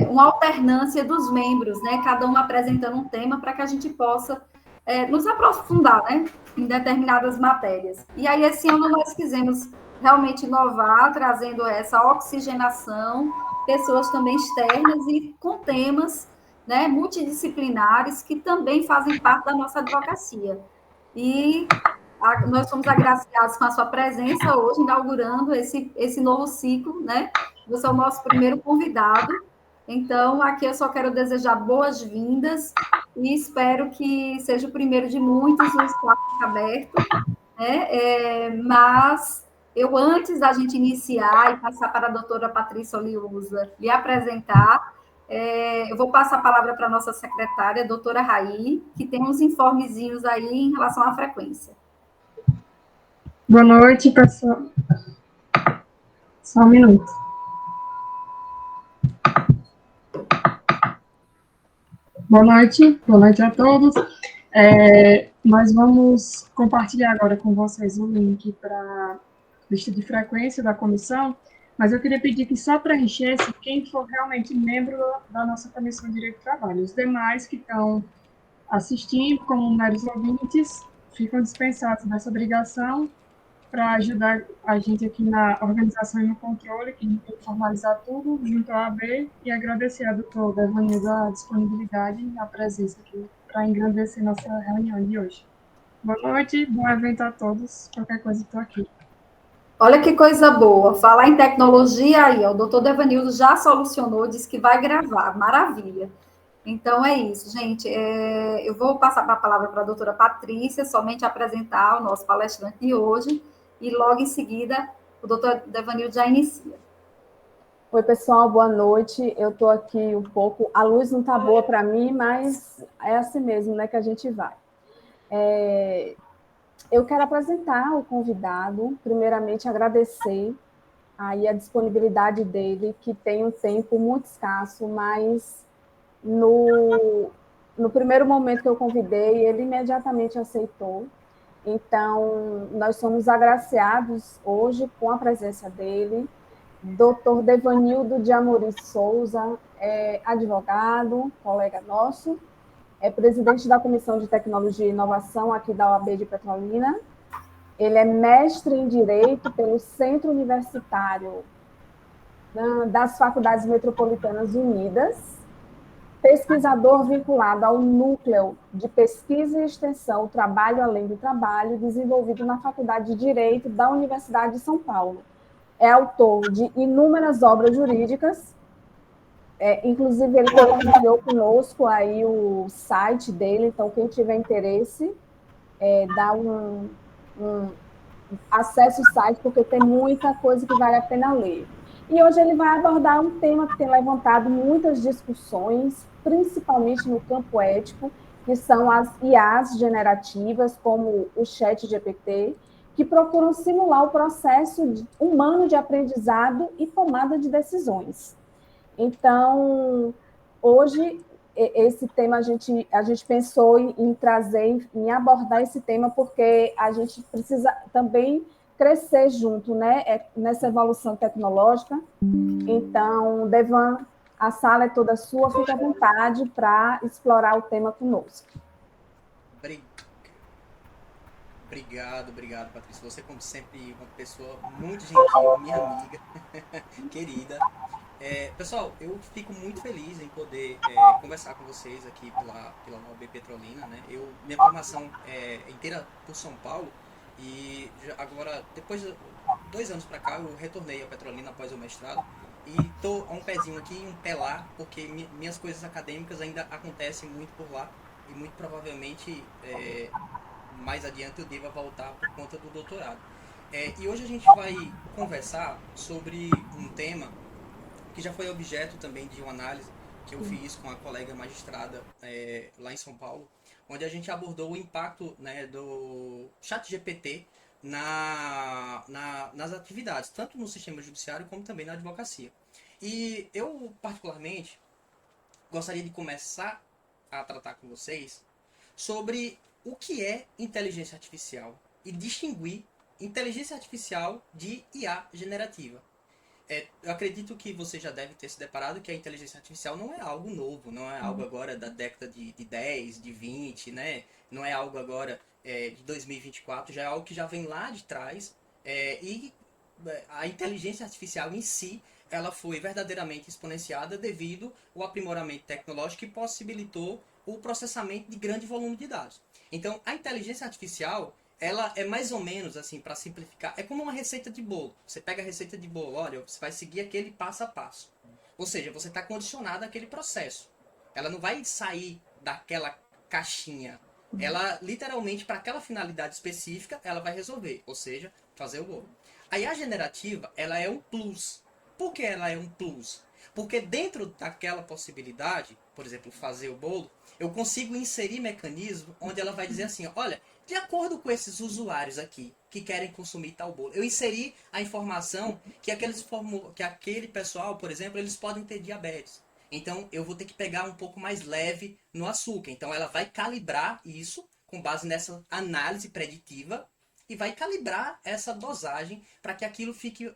uma alternância dos membros, né? Cada um apresentando um tema para que a gente possa nos aprofundar, né? Em determinadas matérias. E aí, esse ano, nós quisemos realmente inovar, trazendo essa oxigenação, pessoas também externas e com temas, né, multidisciplinares que também fazem parte da nossa advocacia. E nós somos agraciados com a sua presença hoje, inaugurando esse novo ciclo, né? Você é o nosso primeiro convidado. Então, aqui eu só quero desejar boas-vindas e espero que seja o primeiro de muitos, o espaço aberto, né? Mas eu, antes da gente iniciar e passar para a doutora Patrícia Oliusa lhe apresentar, eu vou passar a palavra para a nossa secretária, a doutora Raí, que tem uns informezinhos aí em relação à frequência. Boa noite, pessoal. Só um minuto. Boa noite a todos. Nós vamos compartilhar agora com vocês o link para a lista de frequência da comissão, mas eu queria pedir que só preenchesse quem for realmente membro da nossa Comissão de Direito do Trabalho. Os demais que estão assistindo, como meros ouvintes, ficam dispensados dessa obrigação para ajudar a gente aqui na organização e no controle, que a gente tem que formalizar tudo junto à AB, e agradecer a doutora Vanessa a disponibilidade e a presença aqui para engrandecer nossa reunião de hoje. Boa noite, bom evento a todos. Qualquer coisa, estou aqui. Olha que coisa boa. Falar em tecnologia aí, ó, o doutor Devanildo já solucionou, disse que vai gravar. Maravilha. Então é isso, gente. Eu vou passar a palavra para a doutora Patrícia, somente apresentar o nosso palestrante de hoje, e logo em seguida o doutor Devanildo já inicia. Oi, pessoal, boa noite. Eu estou aqui um pouco. A luz não está boa para mim, mas é assim mesmo, né, que a gente vai. Eu quero apresentar o convidado, primeiramente agradecer aí a disponibilidade dele, que tem um tempo muito escasso, mas no primeiro momento que eu convidei, ele imediatamente aceitou. Então, nós somos agraciados hoje com a presença dele. Dr. Devanildo de Amorim Souza é advogado, colega nosso, é presidente da Comissão de Tecnologia e Inovação aqui da OAB de Petrolina. Ele é mestre em Direito pelo Centro Universitário das Faculdades Metropolitanas Unidas, pesquisador vinculado ao Núcleo de Pesquisa e Extensão Trabalho Além do Trabalho, desenvolvido na Faculdade de Direito da Universidade de São Paulo. É autor de inúmeras obras jurídicas, inclusive ele compartilhou conosco aí o site dele, então quem tiver interesse, dá acesse o site, porque tem muita coisa que vale a pena ler. E hoje ele vai abordar um tema que tem levantado muitas discussões, principalmente no campo ético, que são as IAs generativas, como o ChatGPT, que procuram simular o processo humano de aprendizado e tomada de decisões. Então, hoje, esse tema a gente pensou em trazer, em abordar esse tema, porque a gente precisa também crescer junto, né, nessa evolução tecnológica. Então, Devan, a sala é toda sua, fique à vontade para explorar o tema conosco. Obrigado, Patrícia. Você, como sempre, uma pessoa muito gentil, minha amiga, querida. Pessoal, eu fico muito feliz em poder conversar com vocês aqui pela OAB Petrolina, né? Minha formação é inteira por São Paulo e agora, depois de 2 anos para cá, eu retornei a Petrolina após o mestrado e estou a um pezinho aqui e um pé lá, porque minhas coisas acadêmicas ainda acontecem muito por lá e muito provavelmente mais adiante eu deva voltar por conta do doutorado. E hoje a gente vai conversar sobre um tema que já foi objeto também de uma análise que eu fiz com a colega magistrada lá em São Paulo, onde a gente abordou o impacto, né, do ChatGPT nas atividades, tanto no sistema judiciário como também na advocacia. E eu, particularmente, gostaria de começar a tratar com vocês sobre o que é inteligência artificial e distinguir inteligência artificial de IA generativa. Eu acredito que você já deve ter se deparado que a inteligência artificial não é algo novo, não é algo agora da década de 10, de 20, né? Não é algo agora de 2024, já é algo que já vem lá de trás. A inteligência artificial em si, ela foi verdadeiramente exponenciada devido ao aprimoramento tecnológico que possibilitou o processamento de grande volume de dados. Então, a inteligência artificial, ela é mais ou menos, assim, para simplificar, é como uma receita de bolo. Você pega a receita de bolo, olha, você vai seguir aquele passo a passo. Ou seja, você está condicionado àquele processo. Ela não vai sair daquela caixinha. Ela, literalmente, para aquela finalidade específica, ela vai resolver. Ou seja, fazer o bolo. A IA generativa, ela é um plus. Por que ela é um plus? Porque dentro daquela possibilidade, por exemplo, fazer o bolo, eu consigo inserir mecanismo onde ela vai dizer assim, olha, de acordo com esses usuários aqui que querem consumir tal bolo, eu inseri a informação que aquele pessoal, por exemplo, eles podem ter diabetes. Então eu vou ter que pegar um pouco mais leve no açúcar. Então ela vai calibrar isso com base nessa análise preditiva e vai calibrar essa dosagem para que aquilo fique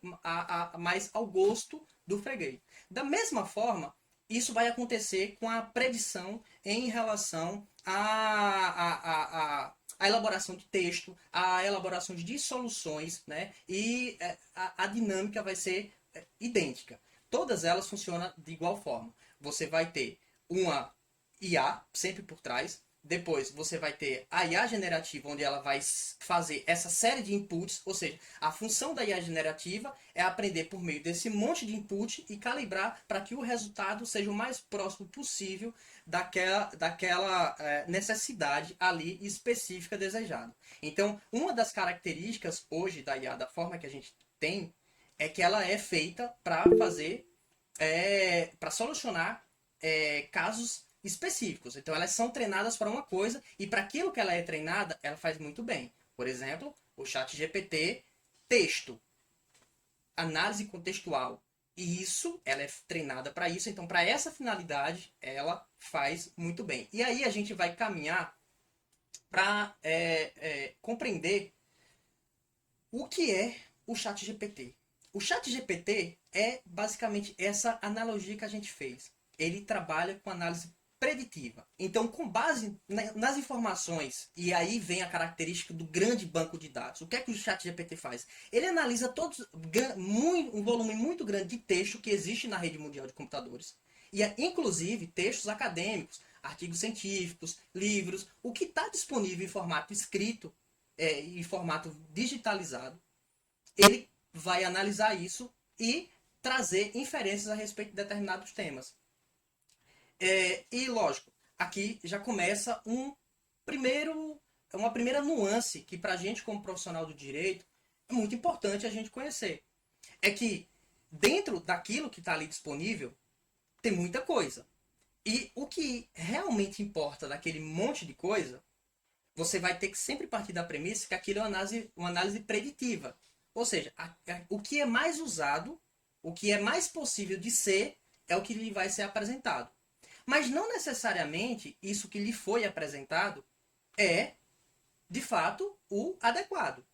mais ao gosto do freguês. Da mesma forma, isso vai acontecer com a predição em relação à elaboração de texto, à elaboração de soluções, né? E a dinâmica vai ser idêntica. Todas elas funcionam de igual forma. Você vai ter uma IA sempre por trás. Depois você vai ter a IA generativa, onde ela vai fazer essa série de inputs, ou seja, a função da IA generativa é aprender por meio desse monte de input e calibrar para que o resultado seja o mais próximo possível daquela necessidade ali específica desejada. Então, uma das características hoje da IA, da forma que a gente tem, é que ela é feita para fazer, para solucionar casos específicos. Então elas são treinadas para uma coisa e para aquilo que ela é treinada, ela faz muito bem. Por exemplo, o ChatGPT, texto, análise contextual. E isso, ela é treinada para isso. Então, para essa finalidade, ela faz muito bem. E aí a gente vai caminhar para compreender o que é o ChatGPT. O ChatGPT é basicamente essa analogia que a gente fez. Ele trabalha com análise preditiva. Então, com base nas informações, e aí vem a característica do grande banco de dados. O que é que o ChatGPT faz? Ele analisa um volume muito grande de texto que existe na rede mundial de computadores, e inclusive textos acadêmicos, artigos científicos, livros, o que está disponível em formato escrito, em formato digitalizado. Ele vai analisar isso e trazer inferências a respeito de determinados temas. E lógico, aqui já começa uma primeira nuance que para a gente como profissional do direito é muito importante a gente conhecer. É que dentro daquilo que está ali disponível tem muita coisa. E o que realmente importa daquele monte de coisa, você vai ter que sempre partir da premissa que aquilo é uma análise preditiva. Ou seja, o que é mais usado, o que é mais possível de ser, é o que lhe vai ser apresentado. Mas não necessariamente isso que lhe foi apresentado é, de fato, o adequado.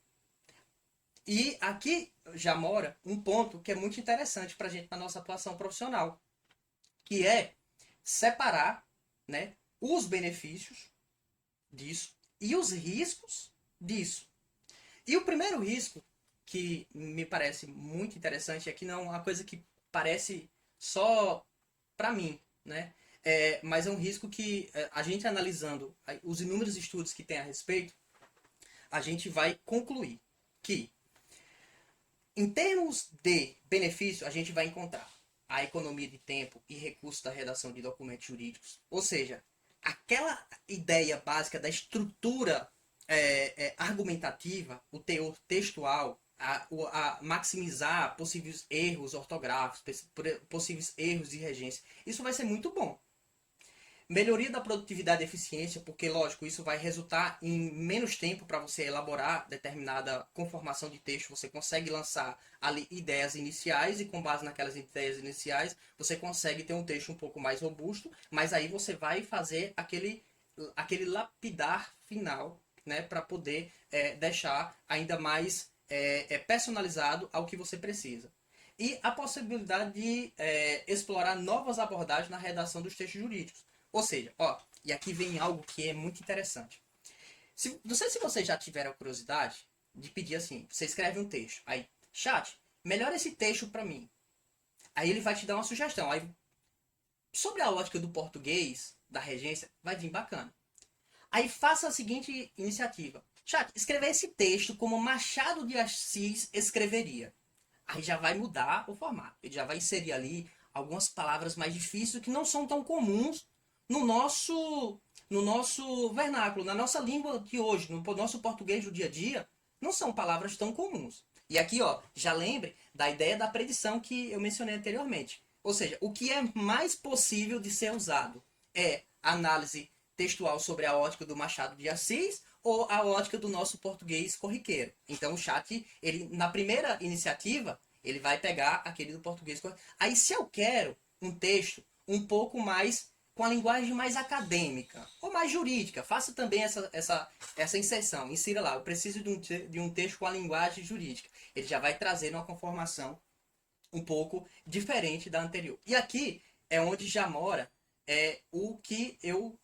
E aqui já mora um ponto que é muito interessante para a gente na nossa atuação profissional, que é separar, né, os benefícios disso e os riscos disso. E o primeiro risco, que me parece muito interessante, é que não é uma coisa que parece só para mim, né? Mas é um risco que a gente analisando os inúmeros estudos que tem a respeito, a gente vai concluir que, em termos de benefício, a gente vai encontrar a economia de tempo e recursos da redação de documentos jurídicos. Ou seja, aquela ideia básica da estrutura argumentativa, o teor textual, a maximizar possíveis erros ortográficos, possíveis erros de regência, isso vai ser muito bom. Melhoria da produtividade e eficiência, porque, lógico, isso vai resultar em menos tempo para você elaborar determinada conformação de texto. Você consegue lançar ali ideias iniciais e, com base naquelas ideias iniciais, você consegue ter um texto um pouco mais robusto, mas aí você vai fazer aquele lapidar final, né, para poder deixar ainda mais personalizado ao que você precisa. e a possibilidade de explorar novas abordagens na redação dos textos jurídicos. Ou seja, ó, e aqui vem algo que é muito interessante. Não sei se vocês já tiveram a curiosidade de pedir assim, você escreve um texto, aí, chat, melhora esse texto para mim. Aí ele vai te dar uma sugestão. Aí, sobre a ótica do português, da regência, vai vir bacana. Aí faça a seguinte iniciativa. Chat, escrever esse texto como Machado de Assis escreveria. Aí já vai mudar o formato. Ele já vai inserir ali algumas palavras mais difíceis que não são tão comuns no nosso vernáculo, na nossa língua de hoje, no nosso português do dia a dia, não são palavras tão comuns. E aqui, ó, já lembre da ideia da predição que eu mencionei anteriormente. Ou seja, o que é mais possível de ser usado é análise textual sobre a ótica do Machado de Assis ou a ótica do nosso português corriqueiro. Então o chat, ele na primeira iniciativa, ele vai pegar aquele do português corriqueiro. Aí se eu quero um texto um pouco mais com a linguagem mais acadêmica ou mais jurídica, faça também essa inserção. Insira lá, eu preciso de um texto com a linguagem jurídica. Ele já vai trazer uma conformação um pouco diferente da anterior. E aqui é onde já mora o que eu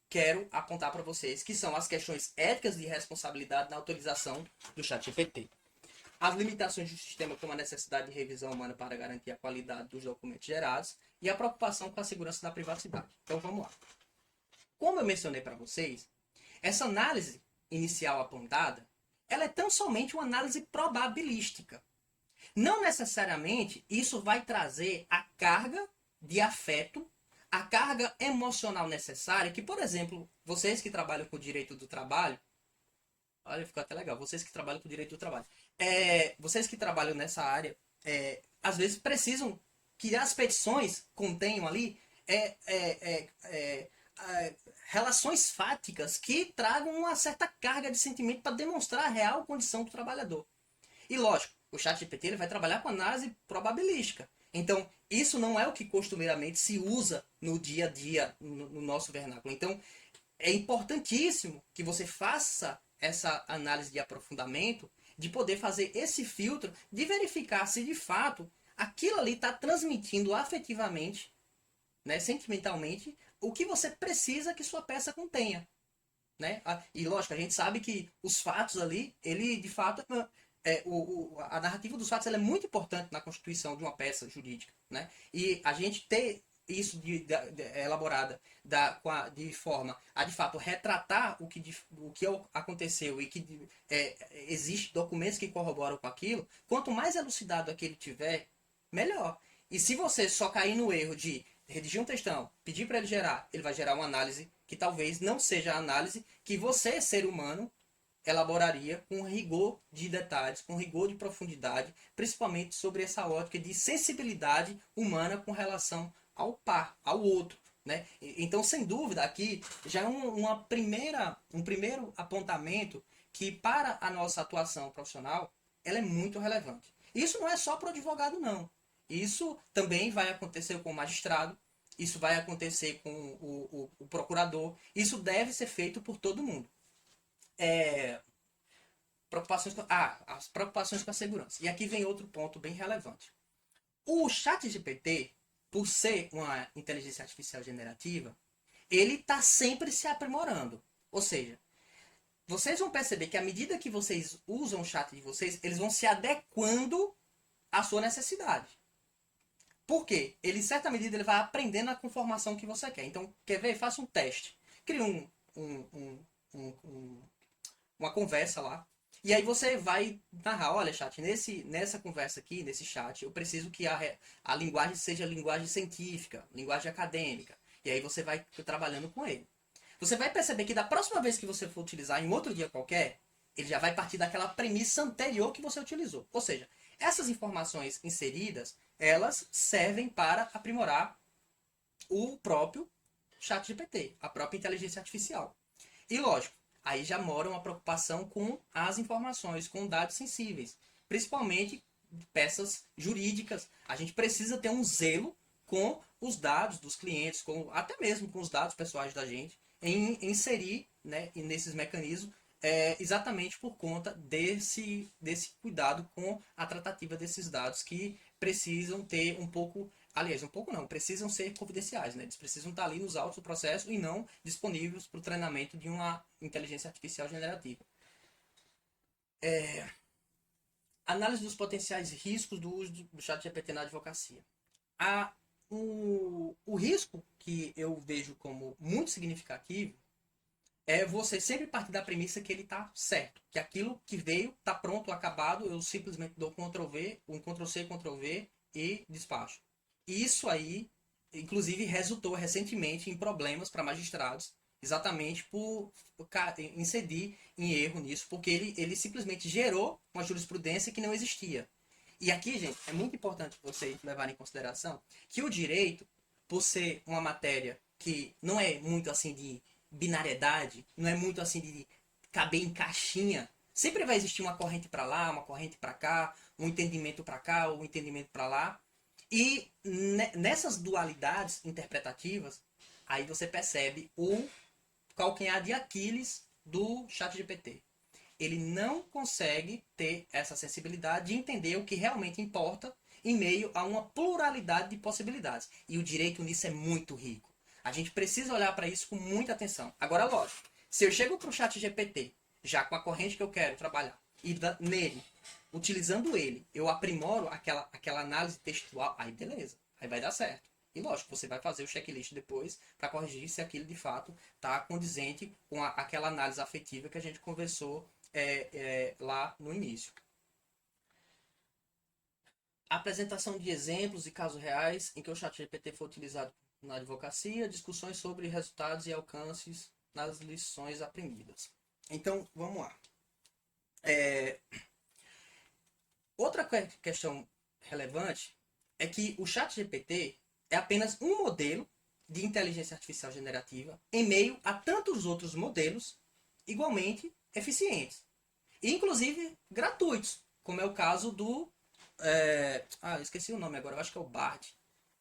quero apontar para vocês, que são as questões éticas de responsabilidade na utilização do ChatGPT. As limitações do sistema, como a necessidade de revisão humana para garantir a qualidade dos documentos gerados e a preocupação com a segurança da privacidade. Então vamos lá. Como eu mencionei para vocês, essa análise inicial apontada, ela é tão somente uma análise probabilística. Não necessariamente isso vai trazer a carga de afeto, a carga emocional necessária que, por exemplo, vocês que trabalham com o direito do trabalho, olha, ficou até legal, vocês que trabalham com o direito do trabalho, vocês que trabalham nessa área, às vezes precisam que as petições contenham ali relações fáticas que tragam uma certa carga de sentimento para demonstrar a real condição do trabalhador. E lógico, o ChatGPT ele vai trabalhar com análise probabilística. Então, isso não é o que costumeiramente se usa no dia a dia, no nosso vernáculo. Então, é importantíssimo que você faça essa análise de aprofundamento, de poder fazer esse filtro, de verificar se de fato aquilo ali está transmitindo afetivamente, né, sentimentalmente, o que você precisa que sua peça contenha. Né? E lógico, a gente sabe que os fatos ali, ele de fato... a narrativa dos fatos ela é muito importante na constituição de uma peça jurídica, né? E a gente ter isso elaborada de forma a de fato retratar o que aconteceu e que existe documentos que corroboram com aquilo, quanto mais elucidado aquele tiver, melhor. E se você só cair no erro de redigir um textão, pedir para ele gerar, ele vai gerar uma análise que talvez não seja a análise que você, ser humano, elaboraria com rigor de detalhes, com rigor de profundidade, principalmente sobre essa ótica de sensibilidade humana com relação ao par, ao outro. Né? Então, sem dúvida, aqui já é um primeiro apontamento que, para a nossa atuação profissional, ela é muito relevante. Isso não é só para o advogado, não. Isso também vai acontecer com o magistrado, isso vai acontecer com o procurador, isso deve ser feito por todo mundo. As preocupações com a segurança. E aqui vem outro ponto bem relevante. O ChatGPT, por ser uma inteligência artificial generativa, ele está sempre se aprimorando. Ou seja, vocês vão perceber que à medida que vocês usam o chat de vocês, eles vão se adequando à sua necessidade. Por quê? Ele, em certa medida, ele vai aprendendo a conformação que você quer. Então, quer ver? Faça um teste. Crie uma conversa lá. E aí você vai narrar, olha, chat, nessa conversa aqui, nesse chat, eu preciso que a linguagem seja linguagem científica, linguagem acadêmica. E aí você vai trabalhando com ele. Você vai perceber que da próxima vez que você for utilizar em outro dia qualquer, ele já vai partir daquela premissa anterior que você utilizou. Ou seja, essas informações inseridas, elas servem para aprimorar o próprio ChatGPT, a própria inteligência artificial. E lógico, aí já mora uma preocupação com as informações, com dados sensíveis, principalmente peças jurídicas. A gente precisa ter um zelo com os dados dos clientes, até mesmo com os dados pessoais da gente, em inserir, né, nesses mecanismos, exatamente por conta desse cuidado com a tratativa desses dados que precisam ter um pouco, aliás, um pouco não, precisam ser confidenciais, né? Eles precisam estar ali nos autos do processo e não disponíveis para o treinamento de uma inteligência artificial generativa. Análise dos potenciais riscos do uso do ChatGPT na advocacia. O risco que eu vejo como muito significativo é você sempre partir da premissa que ele está certo, que aquilo que veio está pronto, acabado, eu simplesmente dou Ctrl+V, um Ctrl+C, Ctrl+V e despacho. Isso aí, inclusive, resultou recentemente em problemas para magistrados, exatamente por incidir em erro nisso, porque ele simplesmente gerou uma jurisprudência que não existia. E aqui, gente, é muito importante vocês levarem em consideração que o direito, por ser uma matéria que não é muito assim de binariedade, não é muito assim de caber em caixinha, sempre vai existir uma corrente para lá, uma corrente para cá, um entendimento para cá, um entendimento para lá. E nessas dualidades interpretativas, aí você percebe o calcanhar de Aquiles do ChatGPT. Ele não consegue ter essa sensibilidade de entender o que realmente importa em meio a uma pluralidade de possibilidades. E o direito nisso é muito rico. A gente precisa olhar para isso com muita atenção. Agora, lógico, se eu chego para o ChatGPT, já com a corrente que eu quero trabalhar, e nele, utilizando ele, eu aprimoro aquela análise textual, aí beleza, aí vai dar certo. E lógico, você vai fazer o checklist depois para corrigir se aquilo de fato está condizente com aquela análise afetiva que a gente conversou lá no início. Apresentação de exemplos e casos reais em que o ChatGPT foi utilizado na advocacia, discussões sobre resultados e alcances nas lições aprendidas. Então, vamos lá. Outra questão relevante é que o ChatGPT é apenas um modelo de inteligência artificial generativa em meio a tantos outros modelos igualmente eficientes. E, inclusive, gratuitos, como é o caso do... esqueci o nome agora, eu acho que é o Bard,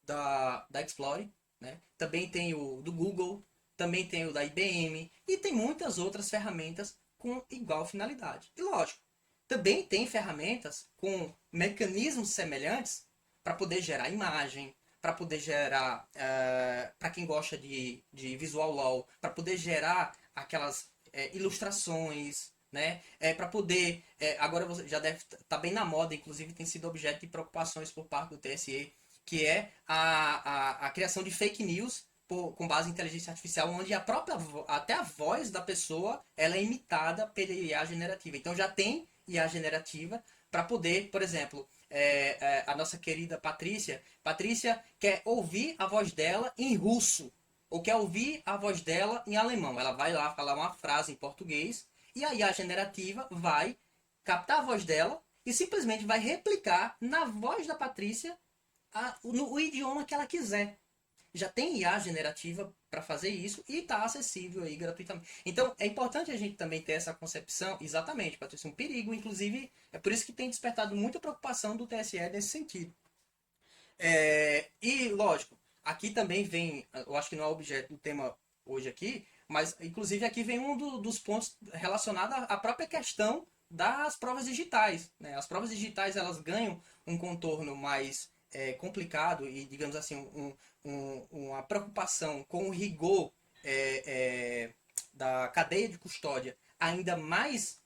da Explore. Né? Também tem o do Google, também tem o da IBM, e tem muitas outras ferramentas com igual finalidade. E lógico, também tem ferramentas com mecanismos semelhantes para poder gerar imagem, para poder gerar, para quem gosta de visual law, para poder gerar aquelas ilustrações, né? Para poder, agora você já deve estar bem na moda, inclusive tem sido objeto de preocupações por parte do TSE, que é a criação de fake news com base em inteligência artificial, onde até a voz da pessoa ela é imitada pela IA generativa. Então já tem IA generativa para poder, por exemplo, a nossa querida Patrícia quer ouvir a voz dela em russo, ou quer ouvir a voz dela em alemão. Ela vai lá falar uma frase em português, e a IA generativa vai captar a voz dela e simplesmente vai replicar na voz da Patrícia o idioma que ela quiser. Já tem IA generativa para fazer isso e está acessível aí gratuitamente. Então, é importante a gente também ter essa concepção, exatamente, para ter um perigo, inclusive, é por isso que tem despertado muita preocupação do TSE nesse sentido. E, lógico, aqui também vem, eu acho que não é o objeto do tema hoje aqui, mas, inclusive, aqui vem um dos pontos relacionados à própria questão das provas digitais. Né? As provas digitais, elas ganham um contorno mais complicado e, digamos assim, uma preocupação com o rigor da cadeia de custódia ainda mais,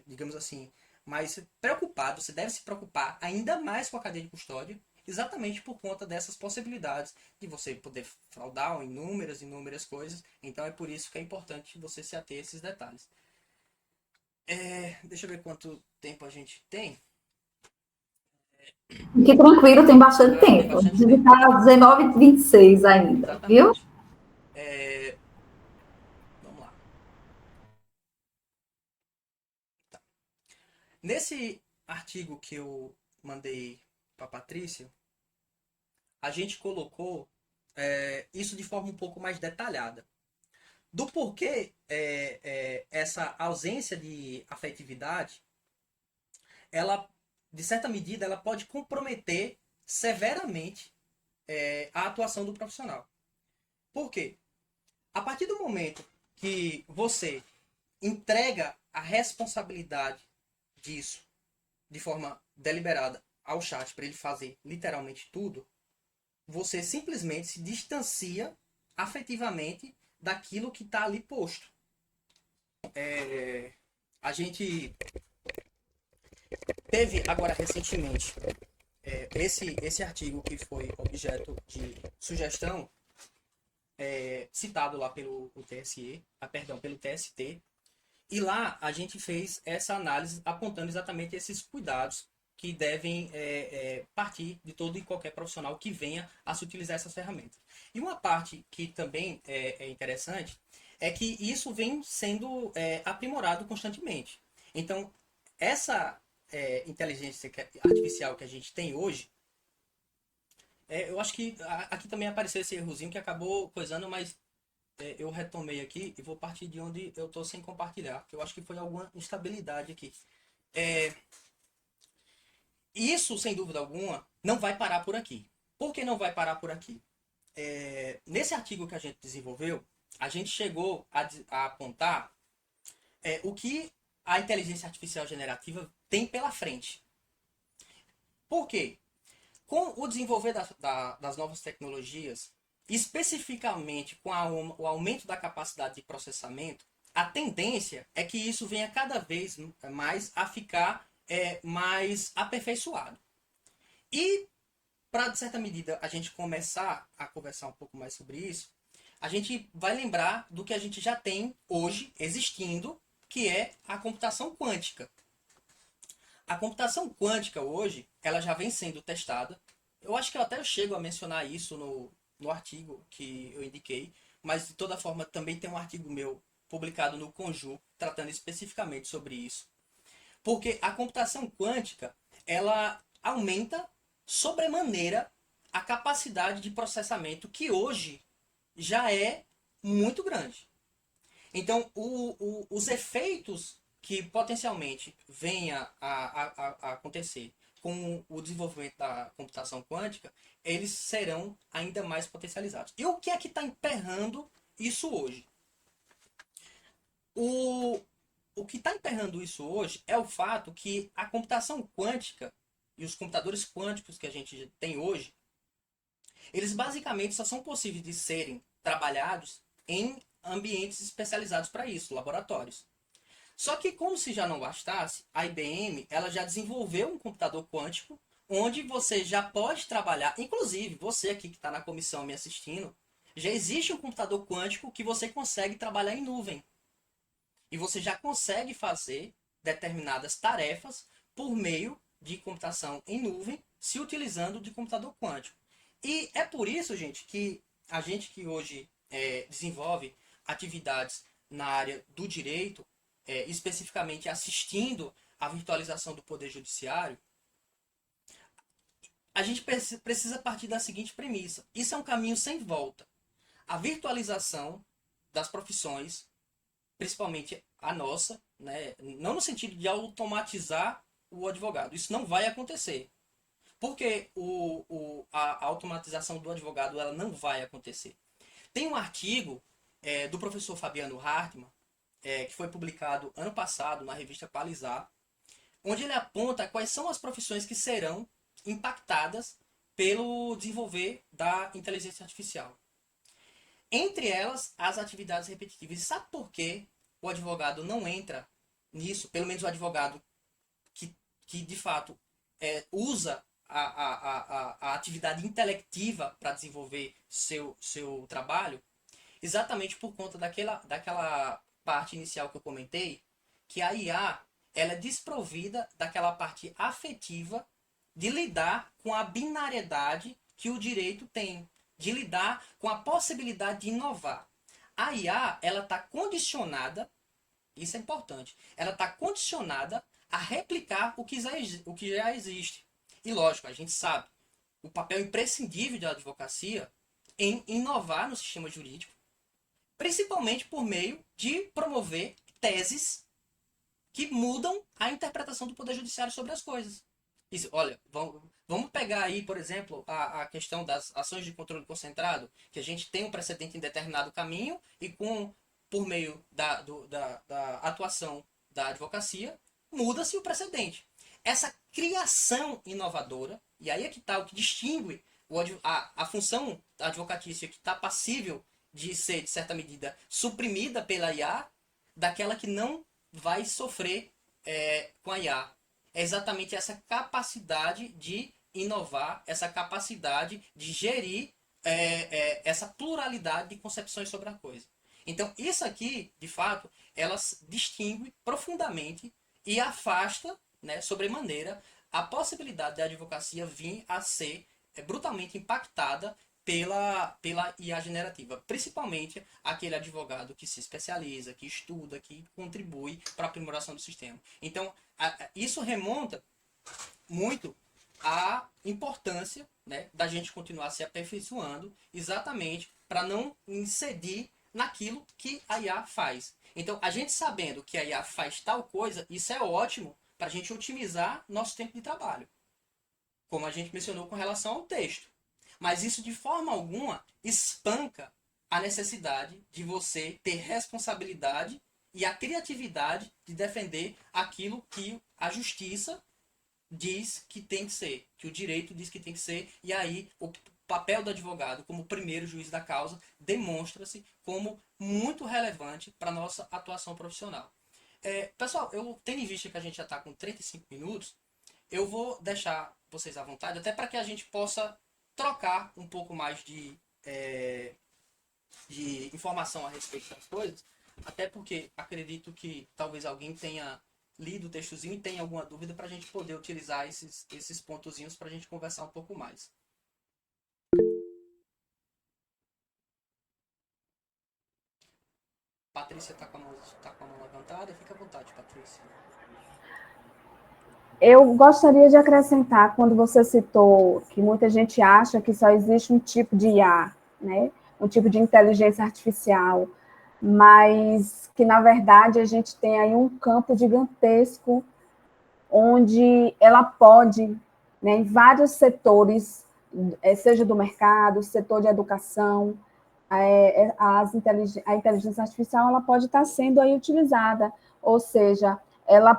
digamos assim, mais preocupado. Você deve se preocupar ainda mais com a cadeia de custódia, exatamente por conta dessas possibilidades de você poder fraudar em inúmeras coisas. Então é por isso que é importante você se ater a esses detalhes. Deixa eu ver quanto tempo a gente tem. Fique tranquilo, tem bastante tempo. A gente está 19h26 ainda, exatamente. Viu? Vamos lá. Tá. Nesse artigo que eu mandei para a Patrícia, a gente colocou isso de forma um pouco mais detalhada. Do porquê essa ausência de afetividade, ela, de certa medida, ela pode comprometer severamente a atuação do profissional. Por quê? A partir do momento que você entrega a responsabilidade disso de forma deliberada ao chat para ele fazer literalmente tudo, você simplesmente se distancia afetivamente daquilo que está ali posto. A gente teve agora recentemente esse artigo que foi objeto de sugestão, citado lá pelo TSE, pelo TST, e lá a gente fez essa análise apontando exatamente esses cuidados que devem partir de todo e qualquer profissional que venha a se utilizar essas ferramentas. E uma parte que também é interessante é que isso vem sendo aprimorado constantemente. Então, essa inteligência artificial que a gente tem hoje, eu acho que aqui também apareceu esse errozinho que acabou coisando, mas eu retomei aqui e vou partir de onde eu estou sem compartilhar, que eu acho que foi alguma instabilidade aqui. Isso, sem dúvida alguma, não vai parar por aqui. Por que não vai parar por aqui? Nesse artigo que a gente desenvolveu, a gente chegou a apontar o que a inteligência artificial generativa tem pela frente. Por quê? Com o desenvolver das novas tecnologias, especificamente com o aumento da capacidade de processamento, a tendência é que isso venha cada vez mais a ficar mais aperfeiçoado. E, para, de certa medida, a gente começar a conversar um pouco mais sobre isso, a gente vai lembrar do que a gente já tem hoje existindo, que é a computação quântica. A computação quântica hoje, ela já vem sendo testada. Eu acho que eu até chego a mencionar isso no artigo que eu indiquei, mas de toda forma também tem um artigo meu publicado no Conju, tratando especificamente sobre isso. Porque a computação quântica, ela aumenta sobremaneira a capacidade de processamento que hoje já é muito grande. Então, os efeitos que potencialmente venha a acontecer com o desenvolvimento da computação quântica, eles serão ainda mais potencializados. E o que é que está emperrando isso hoje? O que está emperrando isso hoje é o fato que a computação quântica e os computadores quânticos que a gente tem hoje, eles basicamente só são possíveis de serem trabalhados em ambientes especializados para isso, laboratórios. Só que, como se já não bastasse, a IBM ela já desenvolveu um computador quântico onde você já pode trabalhar, inclusive você aqui que está na comissão me assistindo, já existe um computador quântico que você consegue trabalhar em nuvem. E você já consegue fazer determinadas tarefas por meio de computação em nuvem, se utilizando de computador quântico. E é por isso, gente, que a gente que hoje desenvolve atividades na área do direito, especificamente assistindo à virtualização do Poder Judiciário, a gente precisa partir da seguinte premissa. Isso é um caminho sem volta. A virtualização das profissões, principalmente a nossa, né, não no sentido de automatizar o advogado. Isso não vai acontecer. Porque a automatização do advogado ela não vai acontecer. Tem um artigo do professor Fabiano Hartmann, que foi publicado ano passado na revista Qualizar, onde ele aponta quais são as profissões que serão impactadas pelo desenvolver da inteligência artificial. Entre elas, as atividades repetitivas. E sabe por que o advogado não entra nisso? Pelo menos o advogado que de fato usa a atividade intelectiva para desenvolver seu trabalho, exatamente por conta daquela parte inicial que eu comentei, que a IA ela é desprovida daquela parte afetiva de lidar com a binariedade que o direito tem, de lidar com a possibilidade de inovar. A IA ela está condicionada, isso é importante, ela está condicionada a replicar o que já existe. E lógico, a gente sabe o papel imprescindível da advocacia em inovar no sistema jurídico, principalmente por meio de promover teses que mudam a interpretação do Poder Judiciário sobre as coisas. Isso, olha, vamos pegar aí, por exemplo, a questão das ações de controle concentrado, que a gente tem um precedente em determinado caminho e por meio da atuação da advocacia, muda-se o precedente. criação inovadora, e aí é que está o que distingue a função advocatícia que está passível de ser, de certa medida, suprimida pela IA, daquela que não vai sofrer com a IA. É exatamente essa capacidade de inovar, essa capacidade de gerir essa pluralidade de concepções sobre a coisa. Então, isso aqui, de fato, ela distingue profundamente e afasta, né, sobremaneira, a possibilidade da advocacia vir a ser brutalmente impactada pela IA generativa. Principalmente aquele advogado que se especializa, que estuda, que contribui para a aprimoração do sistema. Então, isso remonta muito à importância, né, da gente continuar se aperfeiçoando exatamente para não incidir naquilo que a IA faz. Então, a gente sabendo que a IA faz tal coisa, isso é ótimo para a gente otimizar nosso tempo de trabalho. Como a gente mencionou com relação ao texto. Mas isso, de forma alguma, espanca a necessidade de você ter responsabilidade e a criatividade de defender aquilo que a justiça diz que tem que ser, que o direito diz que tem que ser, e aí o papel do advogado como primeiro juiz da causa demonstra-se como muito relevante para a nossa atuação profissional. Pessoal, eu tendo em vista que a gente já está com 35 minutos, eu vou deixar vocês à vontade, até para que a gente possa trocar um pouco mais de informação a respeito das coisas, até porque acredito que talvez alguém tenha lido o textozinho e tenha alguma dúvida para a gente poder utilizar esses pontozinhos para a gente conversar um pouco mais. Patrícia está com a mão levantada, fica à vontade, Patrícia. Eu gostaria de acrescentar, quando você citou que muita gente acha que só existe um tipo de IA, né? Um tipo de inteligência artificial, mas que, na verdade, a gente tem aí um campo gigantesco onde ela pode, né, em vários setores, seja do mercado, setor de educação, a inteligência artificial ela pode estar sendo aí utilizada, ou seja, ela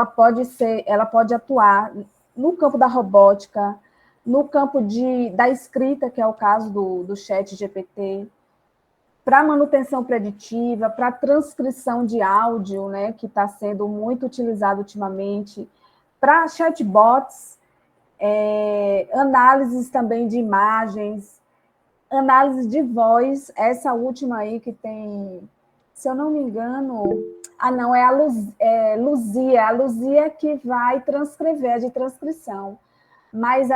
pode atuar no campo da robótica, no campo da escrita, que é o caso do chat GPT, para manutenção preditiva, para transcrição de áudio, né, que está sendo muito utilizado ultimamente, para chatbots, análises também de imagens, análise de voz, essa última aí que tem, se eu não me engano, não, é a Luzia que vai transcrever, é de transcrição. Mas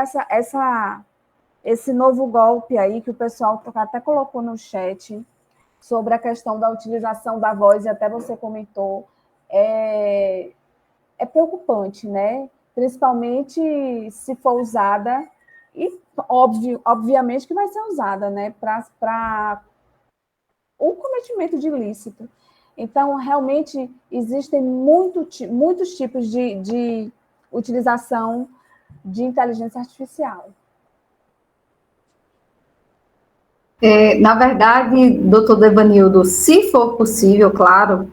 esse novo golpe aí que o pessoal até colocou no chat, sobre a questão da utilização da voz, e até você comentou, é preocupante, né? Principalmente se for usada, e obviamente que vai ser usada, né? Para o cometimento de ilícito. Então, realmente, existem muitos tipos de utilização de inteligência artificial. Na verdade, doutor Devanildo, se for possível, claro,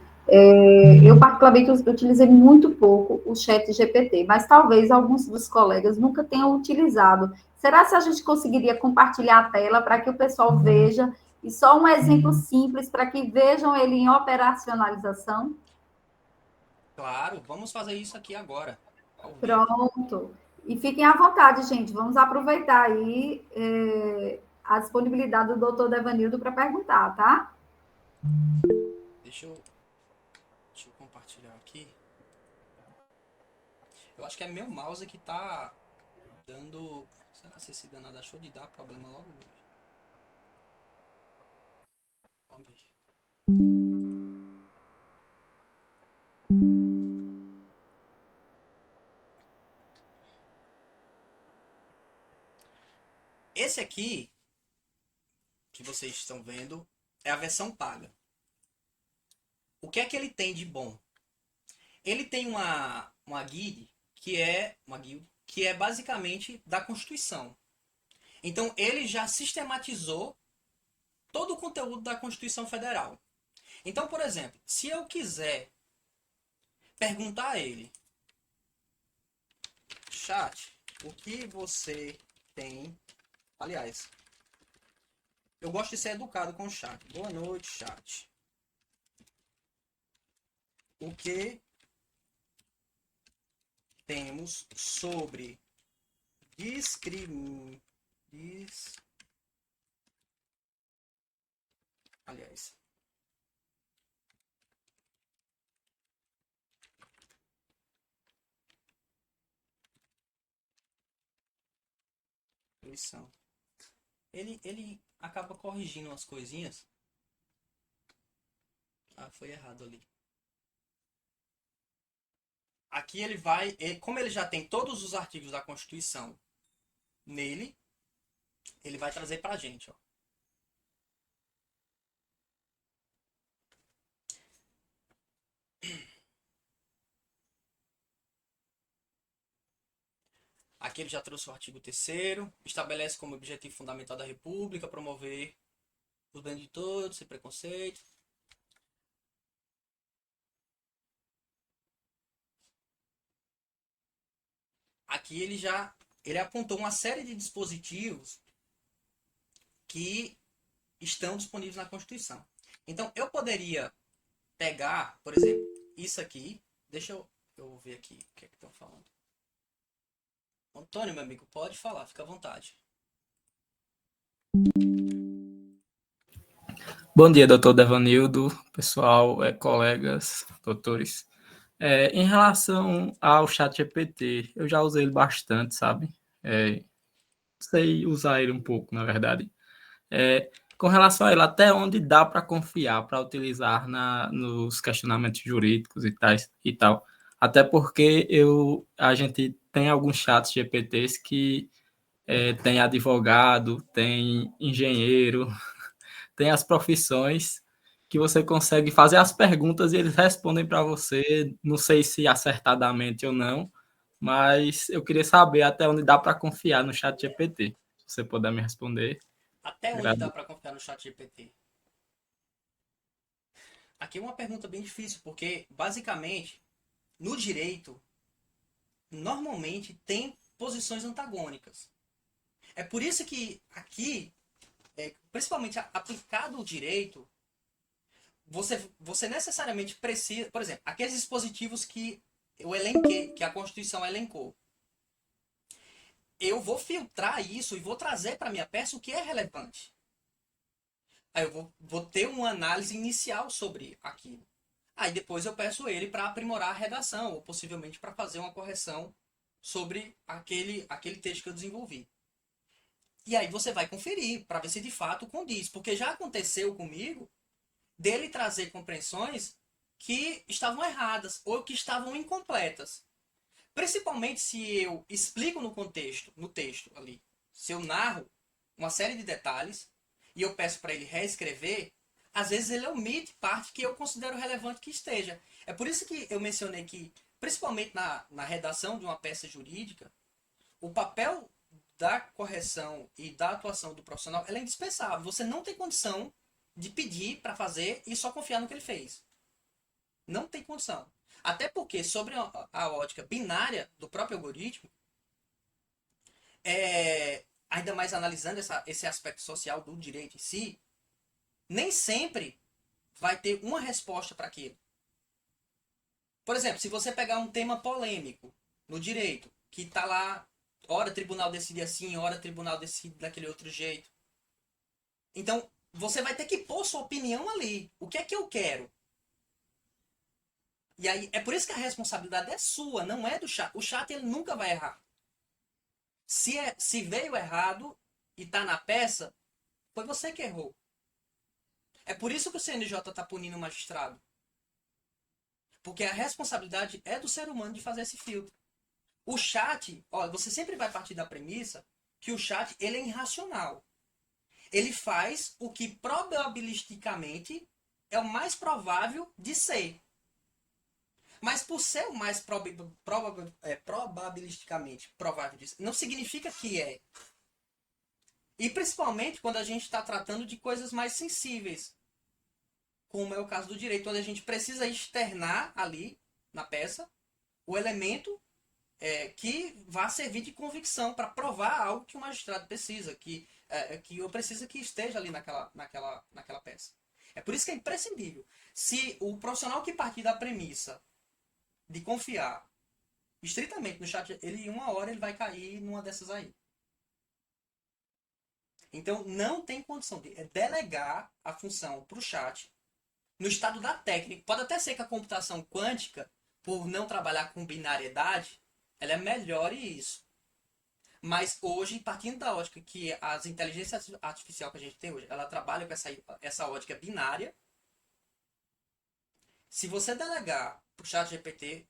eu particularmente utilizei muito pouco o chat GPT, mas talvez alguns dos colegas nunca tenham utilizado. Será se a gente conseguiria compartilhar a tela para que o pessoal veja, e só um exemplo simples para que vejam ele em operacionalização? Claro, vamos fazer isso aqui agora. Pronto. E fiquem à vontade, gente. Vamos aproveitar aí a disponibilidade do doutor Devanildo para perguntar, tá? Deixa eu compartilhar aqui. Eu acho que é meu mouse que tá dando... Será que esse danado achou de dar problema logo hoje? Vamos ver. Esse aqui, que vocês estão vendo, é a versão paga. O que é que ele tem de bom? Ele tem uma guide que é basicamente da Constituição. Então, ele já sistematizou todo o conteúdo da Constituição Federal. Então, por exemplo, se eu quiser perguntar a ele... Deixa Chat, o que você tem... Aliás, eu gosto de ser educado com o chat. Boa noite, chat. O que temos sobre Aliás. Lição. Ele acaba corrigindo umas coisinhas. Ah, foi errado ali. Aqui ele vai... Como ele já tem todos os artigos da Constituição nele, ele vai trazer pra gente, ó. Aqui ele já trouxe o artigo 3º, estabelece como objetivo fundamental da República promover o bem de todos, sem preconceito. Aqui ele apontou uma série de dispositivos que estão disponíveis na Constituição. Então, eu poderia pegar, por exemplo, isso aqui. Deixa eu ver aqui o que é que estão falando. Antônio, meu amigo, pode falar, fica à vontade. Bom dia, doutor Devanildo, pessoal, colegas, doutores. Em relação ao ChatGPT, eu já usei ele bastante, sabe? Sei usar ele um pouco, na verdade. Com relação a ele, até onde dá para confiar, para utilizar nos questionamentos jurídicos e tal. Até porque a gente tem alguns chats GPTs que tem advogado, tem engenheiro, tem as profissões que você consegue fazer as perguntas e eles respondem para você, não sei se acertadamente ou não, mas eu queria saber até onde dá para confiar no chat GPT. Se você puder me responder. Até onde dá para confiar no chat GPT? Aqui é uma pergunta bem difícil, porque, basicamente, no direito, normalmente tem posições antagônicas. É por isso que aqui, principalmente aplicado o direito, você necessariamente precisa... Por exemplo, aqueles dispositivos que eu elenquei, que a Constituição elencou. Eu vou filtrar isso e vou trazer para a minha peça o que é relevante. Aí eu vou ter uma análise inicial sobre aquilo. Aí depois eu peço ele para aprimorar a redação, ou possivelmente para fazer uma correção sobre aquele texto que eu desenvolvi. E aí você vai conferir para ver se de fato condiz. Porque já aconteceu comigo dele trazer compreensões que estavam erradas ou que estavam incompletas. Principalmente se eu explico no texto ali. Se eu narro uma série de detalhes e eu peço para ele reescrever, às vezes ele omite parte que eu considero relevante que esteja. É por isso que eu mencionei que, principalmente na redação de uma peça jurídica, o papel da correção e da atuação do profissional é indispensável. Você não tem condição de pedir para fazer e só confiar no que ele fez. Não tem condição. Até porque, sobre a ótica binária do próprio algoritmo, ainda mais analisando esse aspecto social do direito em si, nem sempre vai ter uma resposta para aquilo. Por exemplo, se você pegar um tema polêmico no direito, que está lá, ora tribunal decide assim, ora tribunal decide daquele outro jeito. Então, você vai ter que pôr sua opinião ali. O que é que eu quero? E aí, é por isso que a responsabilidade é sua, não é do chat. O chat ele nunca vai errar. Se veio errado e está na peça, foi você que errou. É por isso que o CNJ está punindo o magistrado. Porque a responsabilidade é do ser humano de fazer esse filtro. O chat, olha, você sempre vai partir da premissa que o chat ele é irracional. Ele faz o que probabilisticamente é o mais provável de ser. Mas por ser o mais probabilisticamente provável de ser, não significa que é. E principalmente quando a gente está tratando de coisas mais sensíveis, como é o caso do direito, onde a gente precisa externar ali, na peça, o elemento que vá servir de convicção para provar algo que o magistrado precisa, que eu preciso que esteja ali naquela peça. É por isso que é imprescindível. Se o profissional que partir da premissa de confiar estritamente no chat, ele em uma hora ele vai cair numa dessas aí. Então não tem condição de delegar a função para o chat no estado da técnica. Pode até ser que a computação quântica, por não trabalhar com binariedade, ela melhore isso. Mas hoje, partindo da ótica que as inteligências artificiais que a gente tem hoje, ela trabalha com essa ótica binária. Se você delegar para o chat GPT,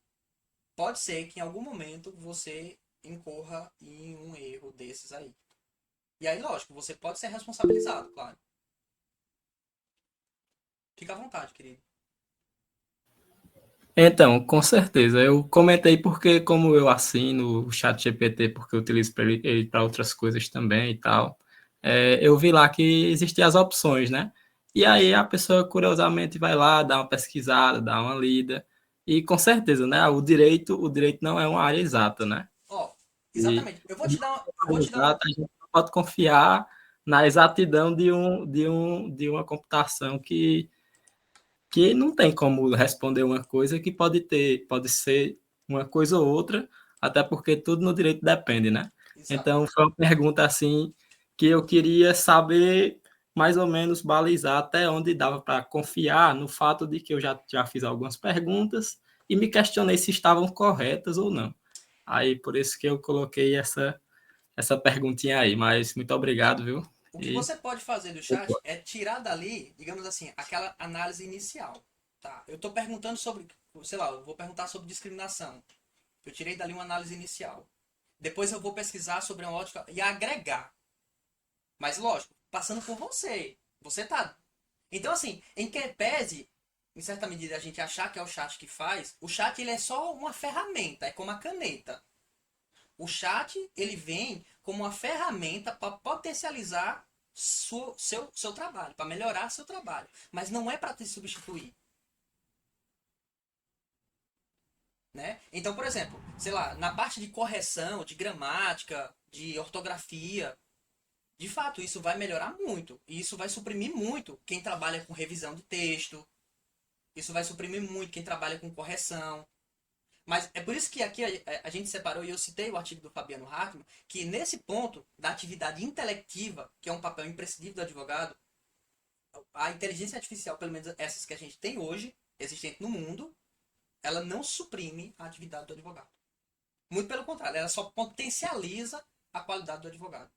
pode ser que em algum momento você incorra em um erro desses aí. E aí, lógico, você pode ser responsabilizado, claro. Fica à vontade, querido. Então, com certeza. Eu comentei porque, como eu assino o ChatGPT, porque eu utilizo ele para outras coisas também e tal, eu vi lá que existiam as opções, né? E aí a pessoa, curiosamente, vai lá, dá uma pesquisada, dá uma lida. E com certeza, né? O direito não é uma área exata, né? Exatamente. Eu vou te dar uma... A gente não pode confiar na exatidão de uma computação que não tem como responder uma coisa que pode ser uma coisa ou outra, até porque tudo no direito depende, né? Exato. Então, foi uma pergunta assim que eu queria saber mais ou menos balizar até onde dava para confiar no fato de que eu já fiz algumas perguntas e me questionei se estavam corretas ou não. Aí, por isso que eu coloquei essa perguntinha aí, mas muito obrigado, viu? O que você pode fazer do chat é tirar dali, digamos assim, aquela análise inicial. Tá? Eu estou perguntando sobre, sei lá, eu vou perguntar sobre discriminação. Eu tirei dali uma análise inicial. Depois eu vou pesquisar sobre uma ótica e agregar. Mas, lógico, passando por você. Você tá... Então, assim, em que pese, em certa medida, a gente achar que é o chat que faz, o chat ele é só uma ferramenta, é como a caneta. O chat, ele vem como uma ferramenta para potencializar seu trabalho, para melhorar seu trabalho. Mas não é para te substituir. Né? Então, por exemplo, sei lá, na parte de correção, de gramática, de ortografia, de fato, isso vai melhorar muito. E isso vai suprimir muito quem trabalha com revisão de texto. Isso vai suprimir muito quem trabalha com correção. Mas é por isso que aqui a gente separou, e eu citei o artigo do Fabiano Hartmann, que nesse ponto da atividade intelectiva, que é um papel imprescindível do advogado, a inteligência artificial, pelo menos essas que a gente tem hoje, existente no mundo, ela não suprime a atividade do advogado. Muito pelo contrário, ela só potencializa a qualidade do advogado.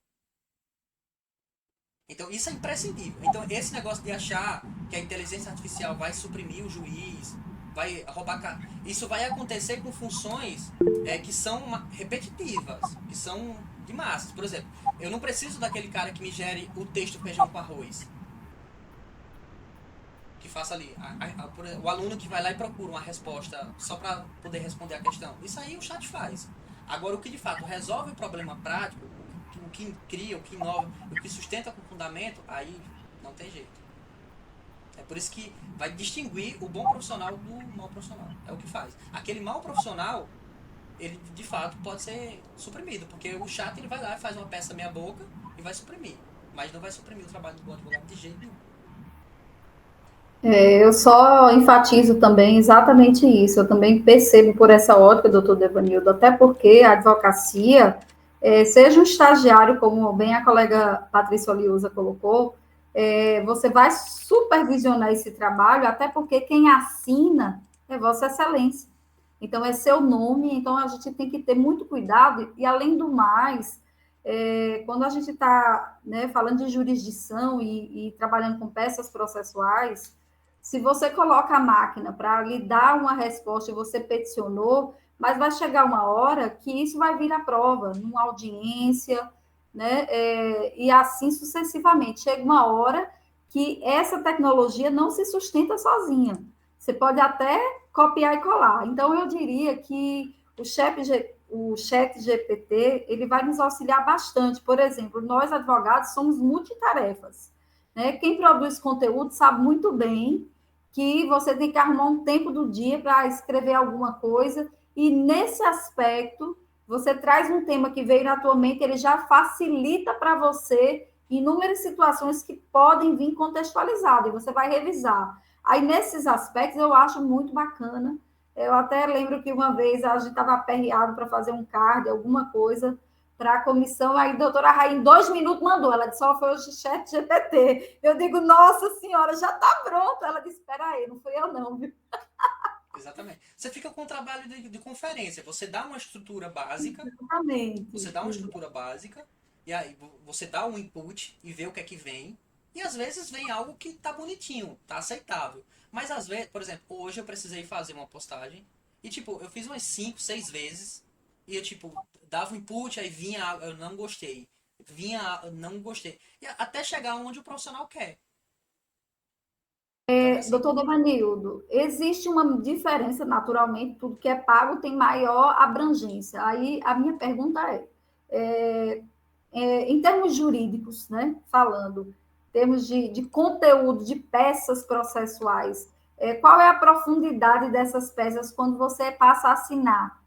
Então isso é imprescindível. Então esse negócio de achar que a inteligência artificial vai suprimir o juiz, vai roubar... Isso vai acontecer com funções que são repetitivas, que são de massas. Por exemplo, eu não preciso daquele cara que me gere o texto feijão com arroz. Que faça ali. O aluno que vai lá e procura uma resposta só para poder responder a questão. Isso aí o chat faz. Agora, o que de fato resolve o problema prático, o que cria, o que inova, o que sustenta com fundamento, aí não tem jeito. É por isso que vai distinguir o bom profissional do mau profissional. É o que faz. Aquele mau profissional, ele de fato pode ser suprimido, porque o chat ele vai lá e faz uma peça meia boca e vai suprimir. Mas não vai suprimir o trabalho do bom advogado de jeito nenhum. Eu só enfatizo também exatamente isso. Eu também percebo por essa ótica, doutor Devanildo, até porque a advocacia, seja um estagiário, como bem a colega Patrícia Oliusa colocou, você vai supervisionar esse trabalho, até porque quem assina é Vossa Excelência. Então, é seu nome, então a gente tem que ter muito cuidado, e além do mais, quando a gente está falando de jurisdição e trabalhando com peças processuais, se você coloca a máquina para lhe dar uma resposta e você peticionou, mas vai chegar uma hora que isso vai vir à prova, numa audiência, né? E assim sucessivamente. Chega uma hora que essa tecnologia não se sustenta sozinha. Você pode até copiar e colar. Então, eu diria que o chat GPT, ele vai nos auxiliar bastante. Por exemplo, nós, advogados, somos multitarefas. Né? Quem produz conteúdo sabe muito bem que você tem que arrumar um tempo do dia para escrever alguma coisa, e nesse aspecto você traz um tema que veio na tua mente, ele já facilita para você inúmeras situações que podem vir contextualizadas, e você vai revisar. Aí, nesses aspectos, eu acho muito bacana. Eu até lembro que uma vez a gente estava aperreado para fazer um card, alguma coisa, para a comissão, aí a doutora Raí, em 2 minutos, mandou. Ela disse, só foi o chat GPT. Eu digo, nossa senhora, já está pronto. Ela disse, espera aí, não fui eu não, viu? Exatamente. Você fica com o trabalho de conferência. Você dá uma estrutura básica. Exatamente. Você dá uma estrutura básica. E aí você dá um input e vê o que é que vem. E às vezes vem algo que tá bonitinho, tá aceitável. Mas às vezes, por exemplo, hoje eu precisei fazer uma postagem. E tipo, eu fiz umas 5, 6 vezes. E eu tipo, dava um input, aí vinha, eu não gostei. Vinha, eu não gostei. E até chegar onde o profissional quer. Então, assim, Doutor Devanildo, existe uma diferença, naturalmente, tudo que é pago tem maior abrangência. Aí a minha pergunta em termos jurídicos, né, falando, em termos de conteúdo, de peças processuais, qual é a profundidade dessas peças quando você passa a assinar?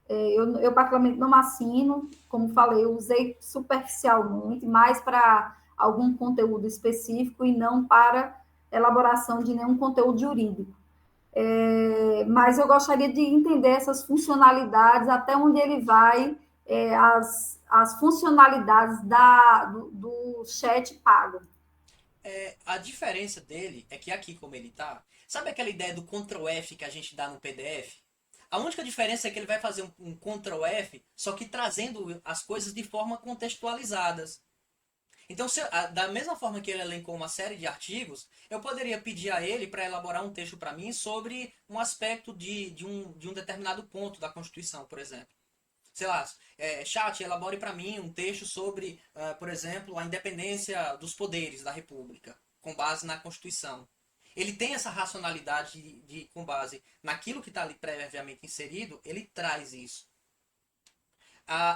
Eu particularmente não assino, como falei, eu usei superficialmente, mais para algum conteúdo específico e não para elaboração de nenhum conteúdo jurídico. Mas eu gostaria de entender essas funcionalidades, até onde ele vai, as funcionalidades do chat pago. a diferença dele é que aqui, como ele tá, sabe aquela ideia do Ctrl F que a gente dá no PDF? A única diferença é que ele vai fazer um Ctrl F, só que trazendo as coisas de forma contextualizadas. Então, da mesma forma que ele elencou uma série de artigos, eu poderia pedir a ele para elaborar um texto para mim sobre um aspecto de um determinado ponto da Constituição, por exemplo. Sei lá, chat, elabore para mim um texto sobre, por exemplo, a independência dos poderes da República, com base na Constituição. Ele tem essa racionalidade com base naquilo que está ali previamente inserido, ele traz isso.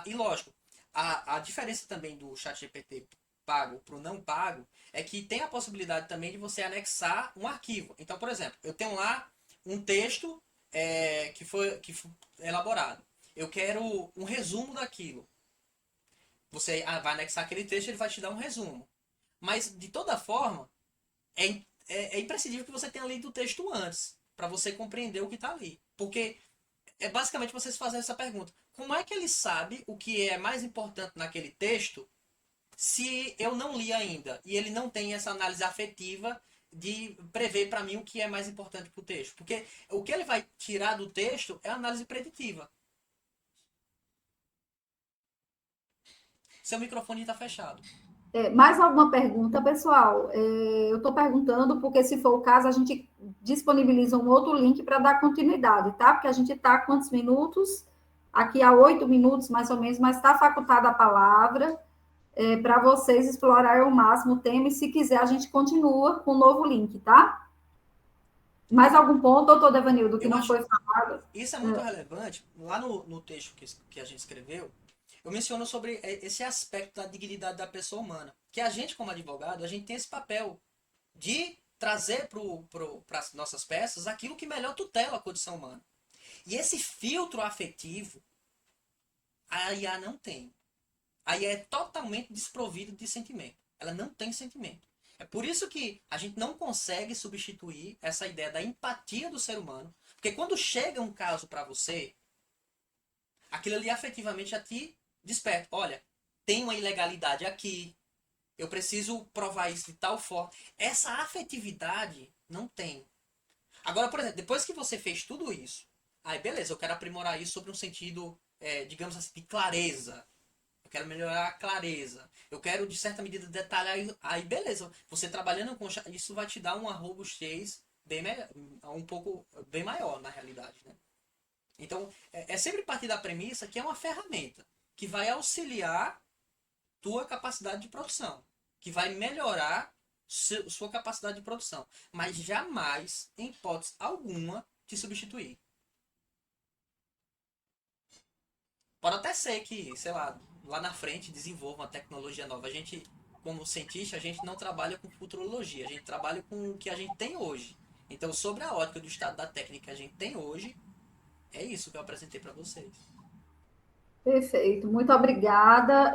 E lógico, a diferença também do ChatGPT pago para o não pago é que tem a possibilidade também de você anexar um arquivo. Então, por exemplo, eu tenho lá um texto que foi elaborado. Eu quero um resumo daquilo. Você vai anexar aquele texto, ele vai te dar um resumo. Mas, de toda forma, é imprescindível que você tenha lido o texto antes, para você compreender o que está ali. Porque é basicamente você se fazer essa pergunta. Como é que ele sabe o que é mais importante naquele texto se eu não li ainda? E ele não tem essa análise afetiva de prever para mim o que é mais importante para o texto. Porque o que ele vai tirar do texto é a análise preditiva. Seu microfone está fechado. Mais alguma pergunta, pessoal? Eu estou perguntando porque, se for o caso, a gente disponibiliza um outro link para dar continuidade, tá? Porque a gente está há quantos minutos? Aqui há 8 minutos, mais ou menos, mas está facultada a palavra para vocês explorarem ao máximo o tema, e se quiser, a gente continua com o novo link, tá? Mais algum ponto, doutor Devanildo, que não foi falado? Isso é muito relevante. Lá no texto que a gente escreveu, eu menciono sobre esse aspecto da dignidade da pessoa humana. Que a gente, como advogado, a gente tem esse papel de trazer para as nossas peças aquilo que melhor tutela a condição humana. E esse filtro afetivo, a IA não tem. A IA é totalmente desprovido de sentimento. Ela não tem sentimento. É por isso que a gente não consegue substituir essa ideia da empatia do ser humano. Porque quando chega um caso para você, aquilo ali afetivamente já te desperta. Olha, tem uma ilegalidade aqui. Eu preciso provar isso de tal forma. Essa afetividade não tem. Agora, por exemplo, depois que você fez tudo isso, aí beleza, eu quero aprimorar isso sobre um sentido, digamos assim, de clareza. Eu quero melhorar a clareza. Eu quero, de certa medida, detalhar. Aí beleza, você trabalhando com isso vai te dar uma robustez um pouco bem maior, na realidade, né? Então, é sempre partir da premissa que é uma ferramenta que vai auxiliar tua capacidade de produção, que vai melhorar sua capacidade de produção, mas jamais, em hipótese alguma, te substituir. Pode até ser que, sei lá na frente desenvolva uma tecnologia nova. A gente, como cientista, a gente não trabalha com futurologia, a gente trabalha com o que a gente tem hoje. Então, sobre a ótica do estado da técnica que a gente tem hoje, é isso que eu apresentei para vocês. Perfeito, muito obrigada.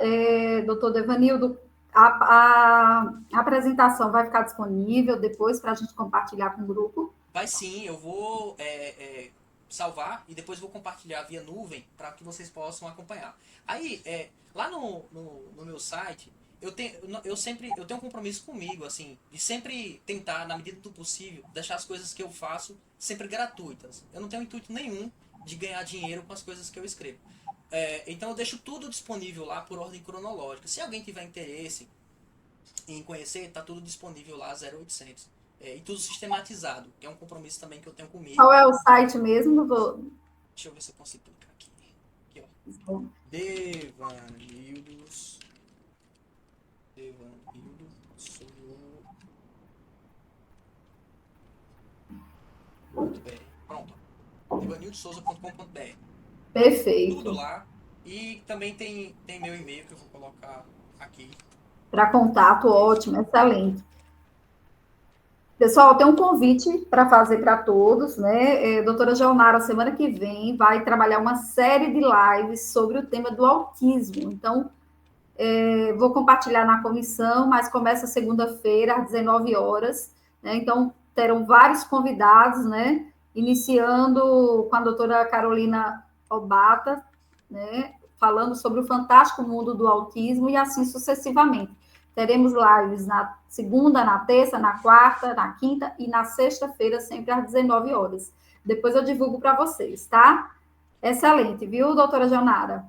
Doutor Devanildo, a apresentação vai ficar disponível depois para a gente compartilhar com o grupo? Vai sim, eu vou salvar e depois vou compartilhar via nuvem para que vocês possam acompanhar. Aí, lá no meu site, eu tenho um compromisso comigo, assim, de sempre tentar, na medida do possível, deixar as coisas que eu faço sempre gratuitas. Eu não tenho intuito nenhum de ganhar dinheiro com as coisas que eu escrevo. Então eu deixo tudo disponível lá por ordem cronológica. Se alguém tiver interesse em conhecer, tá tudo disponível lá, 0800. E tudo sistematizado, que é um compromisso também que eu tenho comigo. Qual é o site mesmo? Deixa eu ver se eu consigo clicar aqui. Aqui, ó. Bom. Devanildo Souza. Pronto. devanildosouza.com.br. Perfeito. Tudo lá. E também tem meu e-mail que eu vou colocar aqui. Para contato, ótimo, excelente. Pessoal, tem um convite para fazer para todos, né? Doutora Geonara, semana que vem, vai trabalhar uma série de lives sobre o tema do autismo. Então, vou compartilhar na comissão, mas começa segunda-feira, às 19 horas. Né? Então, terão vários convidados, né? Iniciando com a doutora Carolina Obata, né? Falando sobre o fantástico mundo do autismo e assim sucessivamente. Teremos lives na segunda, na terça, na quarta, na quinta e na sexta-feira, sempre às 19 horas. Depois eu divulgo para vocês, tá? Excelente, viu, doutora Geonara?